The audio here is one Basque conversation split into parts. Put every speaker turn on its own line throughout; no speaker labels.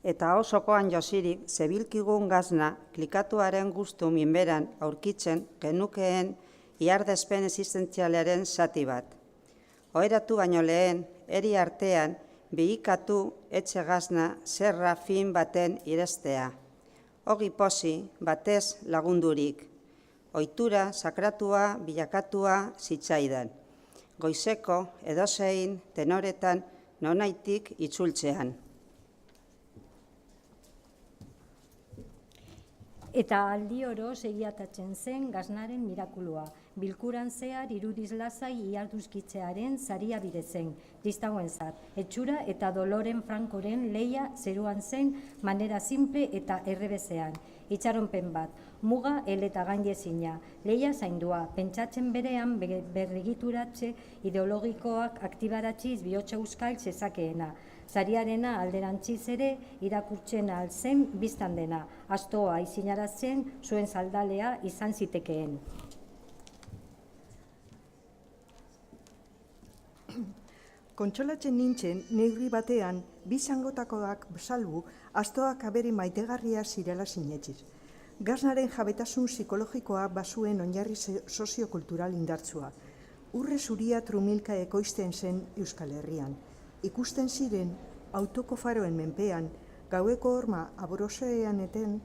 eta osokoan josirik zebilkigun gazna klikatuaren guztu minberan aurkitzen genukeen iardespen existentzialaren zati bat. Oheratu baino lehen, eri artean, bihikatu etxe gazna zerra fin baten irestea. Ogi posi batez lagundurik. Ohitura sakratua bilakatua zitzaidan. Goizeko edozein tenoretan nonaitik itzultzean.
Eta aldi oro segiatatzen zen gaznaren mirakulua. Bilkuran zehar irudiz lasai iarduzkitzearen zaria bidezen, kristauentzat. Etxura eta doloren frankoren leia zeruan zen manera simple eta errebezean. Itxaronpen bat, muga eta gainezina, leia zaindua, pentsatzen berean berregituratze ideologikoak aktibaratziz bihotza euskal zezakeena. Zariarena alderantziz ere irakurtzen alzen biztan dena, astoa izinaratzen zuen zaldalea izan zitekeen.
Kontsolatzen nintzen, neurri batean, bizangotakoak salbu, astoak abere maitegarria zirela sinetziz. Gaznaren jabetasun psikologikoa bazuen oinarri soziokultural indartsua. Urre zuria trumilka ekoizten zen Euskal Herrian. Ikusten ziren, autoko faroen menpean, gaueko horma aborosean eten,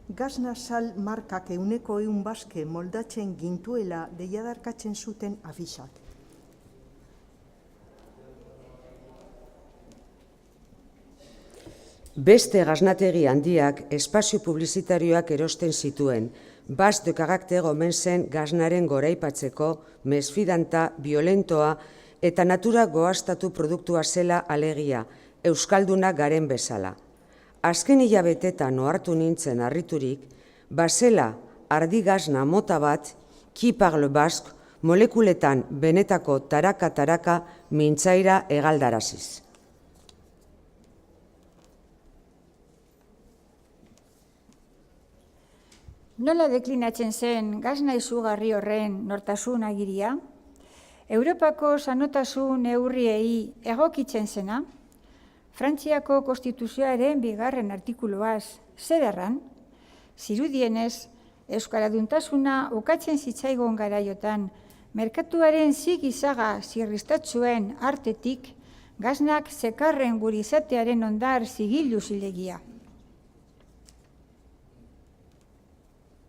gazna sal markak 100 baske moldatzen gintuela deiadarkatzen zuten afisak.
Beste gaznategi handiak espazio publizitarioak erosten zituen, Bas de karakter omen zen gaznaren goraipatzeko, mesfidanta, violentoa eta natura goaztatu produktua zela alegia, euskalduna garen bezala. Azken hilabetetan ohartu nintzen harriturik, bazela ardi gazna mota bat, qui parle basque, molekuletan benetako taraka-taraka mintzaira hegaldaraziz.
Nola deklinatzen zen gazna izugarri horren nortasun agiria? Europako sanotasun neurriei egokitzen zena? Frantziako konstituzioaren 2. artikuluaz zer erran? Zirudienez, euskaraduntasuna ukatzen zitzaigon garaiotan, merkatuaren zigizaga zirristatzuen artetik, gaznak zekarren gure izatearen ondar zigilu zilegia.